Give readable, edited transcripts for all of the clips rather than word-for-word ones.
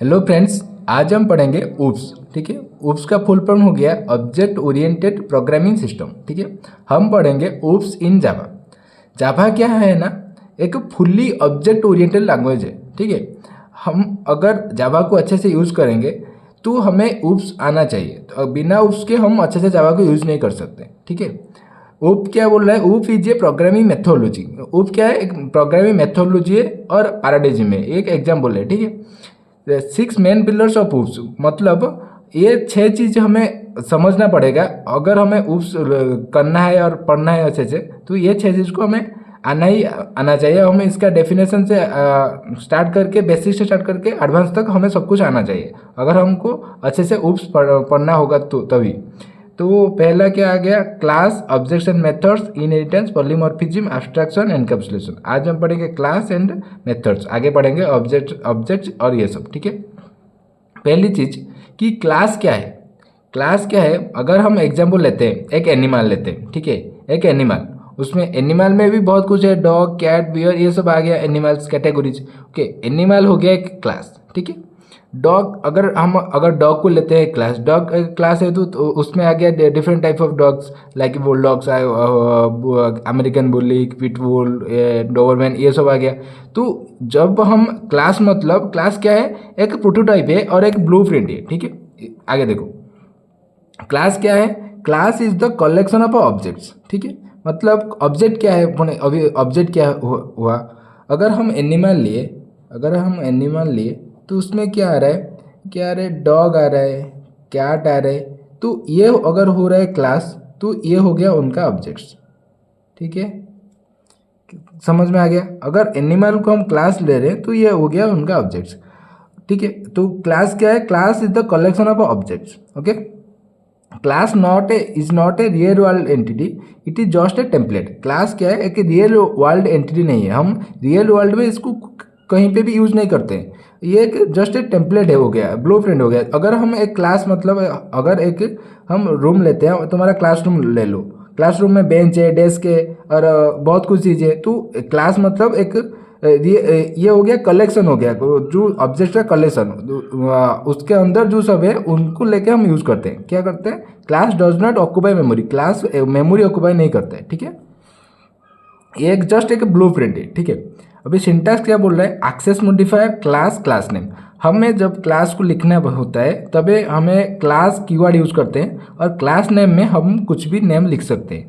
Hello friends, आज हम पढ़ेंगे ऊप्स। ठीक है, ऊप्स का फुल फॉर्म हो गया ऑब्जेक्ट ओरिएंटेड प्रोग्रामिंग सिस्टम। ठीक है, हम पढ़ेंगे ऊप्स इन जावा। जावा क्या है ना, एक फुल्ली ऑब्जेक्ट ओरिएंटेड लैंग्वेज है। ठीक है, हम अगर जावा को अच्छे से यूज़ करेंगे तो हमें ऊप्स आना चाहिए। तो बिना ऊप्स के हम अच्छे से जावा को यूज़ नहीं कर सकते। ठीक है, ऊप क्या बोल रहा है, ऊप इज ए प्रोग्रामिंग मेथोडोलॉजी। ऊप क्या है, एक प्रोग्रामिंग मेथोडोलॉजी है और पैराडाइज्म है, एक एग्जाम्पल है। ठीक है, 6 मेन पिलर्स ऑफ ऊप्स, मतलब ये 6 चीज़ हमें समझना पड़ेगा अगर हमें ऊप्स करना है और पढ़ना है अच्छे से। तो ये 6 चीज़ को हमें आना ही आना चाहिए। हमें इसका डेफिनेशन से स्टार्ट करके, बेसिक से स्टार्ट करके एडवांस तक हमें सब कुछ आना चाहिए अगर हमको अच्छे से ऊप्स पढ़ना होगा तो तभी। तो पहला क्या आ गया, class, objection, methods, inheritance, polymorphism, abstraction, encapsulation. आज हम पढ़ेंगे क्लास एंड मेथड्स, आगे पढ़ेंगे ऑब्जेक्ट और ये सब। ठीक है, पहली चीज कि क्लास क्या है। क्लास क्या है, अगर हम एग्जाम्पल लेते हैं, एक एनिमल लेते हैं। ठीक है, एक एनिमल, उसमें एनिमल में भी बहुत कुछ है, डॉग, कैट, बियर, ये सब आ गया एनिमल्स कैटेगरीज। ओके, एनिमल हो गया एक क्लास। ठीक है, डॉग, अगर डॉग को लेते हैं क्लास, डॉग क्लास है तो उसमें आ गया different type of dogs, like bull dogs, American bully, pitbull, Dobermann, ये सब आ गया। तो जब हम क्लास, मतलब क्लास क्या है, एक प्रोटोटाइप है और एक ब्लूप्रिंट है। ठीक है, आगे देखो, क्लास क्या है, class is the collection of objects. ठीक है, मतलब ऑब्जेक्ट क्या है, अभी ऑब्जेक्ट क्या हुआ, अगर हम एनिमल लिए तो उसमें क्या आ रहा है, डॉग आ रहा है, कैट आ रहा है। तो ये अगर हो रहा है क्लास, तो ये हो गया उनका ऑब्जेक्ट्स। ठीक है, समझ में आ गया। अगर एनिमल को हम क्लास ले रहे हैं तो ये हो गया उनका ऑब्जेक्ट्स। ठीक है, तो क्लास क्या है, class is the collection of objects. Okay, class is not a real world entity, it is just a template. Class क्या है, एक रियल वर्ल्ड एंटिटी नहीं है, हम रियल वर्ल्ड में इसको कहीं पे भी यूज नहीं करते हैं। ये एक जस्ट एक टेम्पलेट है, हो गया ब्लूप्रिंट हो गया। अगर हम एक क्लास, मतलब अगर एक हम रूम लेते हैं, तुम्हारा क्लासरूम ले लो, क्लासरूम में बेंच है, डेस्क है और बहुत कुछ चीज़ें है। तो क्लास मतलब एक ये हो गया कलेक्शन, हो गया जो ऑब्जेक्ट का कलेक्शन, उसके अंदर जो सब है उनको लेके हम यूज करते हैं। क्या करते हैं, class does not occupy memory, class memory occupy नहीं करता है। ठीक है, ये एक जस्ट एक ब्लूप्रिंट है। ठीक है, अभी सिंटैक्स क्या बोल रहा है, access modifier class, class name. हमें जब क्लास को लिखना होता है तभी हमें क्लास कीवर्ड यूज करते हैं और क्लास नेम में हम कुछ भी नेम लिख सकते हैं।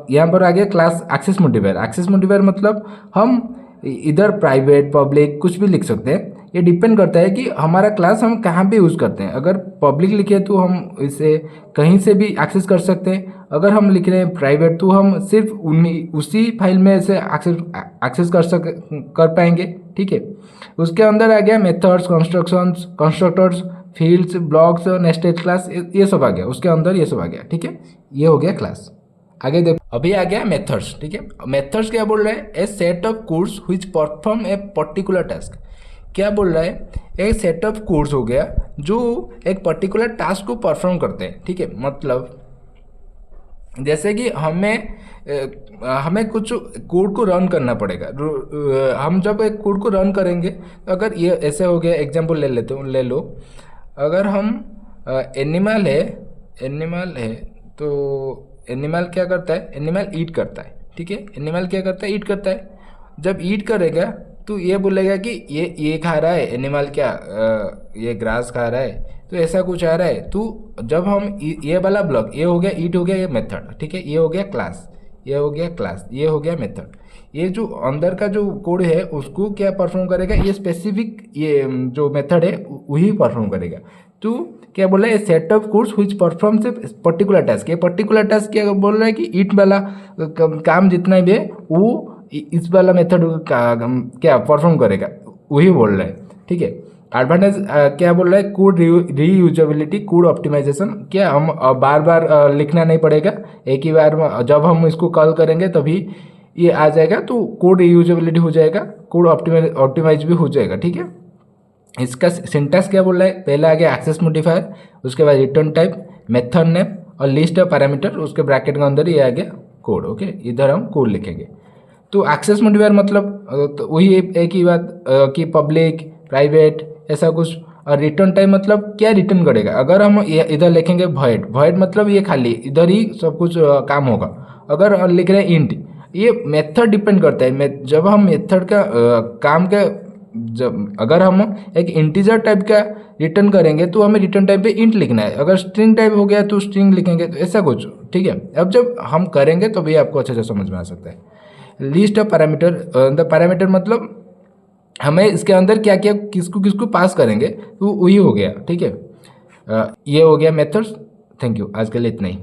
यहाँ पर आ गया class access modifier. Access modifier मतलब हम इधर प्राइवेट, पब्लिक कुछ भी लिख सकते हैं। ये डिपेंड करता है कि हमारा क्लास हम कहाँ पे यूज़ करते हैं। अगर पब्लिक लिखे तो हम इसे कहीं से भी एक्सेस कर सकते हैं। अगर हम लिख रहे हैं प्राइवेट तो हम सिर्फ उसी फाइल में से एक्सेस कर पाएंगे। ठीक है, उसके अंदर आ गया methods, constructors, fields, blocks, nested class, ये सब आ गया उसके अंदर, ये सब आ गया। ठीक है, ये हो गया क्लास। आगे देखो, अभी आ गया मेथड्स। ठीक है, मेथड्स क्या बोल रहे हैं, a set of codes which perform a particular task. क्या बोल रहा है, एक सेट ऑफ कोड्स हो गया जो एक पर्टिकुलर टास्क को परफॉर्म करते हैं। ठीक है, मतलब जैसे कि हमें कुछ कोड को रन करना पड़ेगा। हम जब एक कोड को रन करेंगे तो अगर ये ऐसे हो गया, एग्जांपल ले लो, अगर हम एनिमल है तो एनिमल क्या करता है, एनिमल ईट करता है। ठीक है, एनिमल क्या करता है, ईट करता है। जब ईट करेगा तो ये बोलेगा कि ये खा रहा है एनिमल, क्या ये ग्रास खा रहा है, तो ऐसा कुछ आ रहा है। तो जब हम ये वाला ब्लॉक, ये हो गया ईट, हो गया ये मेथड। ठीक है, ये हो गया क्लास, ये हो गया क्लास, ये हो गया मेथड। ये जो अंदर का जो कोड है उसको क्या परफॉर्म करेगा, ये स्पेसिफिक ये जो मेथड है वही परफॉर्म करेगा। तो क्या बोल रहा है, set of codes which performs A particular task. ये पर्टिकुलर टास्क क्या बोल रहा है कि ईट वाला काम जितना भी है वो इस वाला मेथड क्या परफॉर्म करेगा, वही बोल रहा है। ठीक है, एडवांटेज क्या बोल रहा है, कोड रीयूजेबिलिटी, कोड ऑप्टिमाइजेशन। क्या हम बार बार लिखना नहीं पड़ेगा, एक ही बार जब हम इसको कॉल करेंगे तभी ये आ जाएगा, तो कोड रीयूजेबिलिटी हो जाएगा, कोड ऑप्टिमाइज भी हो जाएगा। ठीक है, इसका सिंटैक्स क्या बोल रहा है, पहला आ गया एक्सेस मॉडिफायर, उसके बाद रिटर्न टाइप, मेथड नेम और लिस्ट ऑफ पैरामीटर, उसके ब्रैकेट के अंदर ये आ गया कोड। ओके, इधर हम कोड लिखेंगे। तो एक्सेस मॉडिफायर मतलब तो वही एक ही बात कि पब्लिक, प्राइवेट, ऐसा कुछ और रिटर्न टाइप मतलब क्या रिटर्न करेगा। अगर हम इधर लिखेंगे void, void मतलब ये खाली इधर ही सब कुछ काम होगा। अगर लिख रहे हैं इंट, ये मेथड डिपेंड करता है। जब हम मेथड का काम का जब अगर हम एक इंटीजर टाइप का रिटर्न करेंगे तो हमें रिटर्न टाइप पे इंट लिखना है। अगर स्ट्रिंग टाइप हो गया तो स्ट्रिंग लिखेंगे, तो ऐसा कुछ। ठीक है, अब जब हम करेंगे तो भी आपको अच्छे से समझ में आ सकता है। List of parameter, the parameter मतलब हमें इसके अंदर क्या क्या किसको किसको पास करेंगे, तो वही हो गया। ठीक है, ये हो गया मेथड्स। थैंक यू, आज के लिए इतना ही।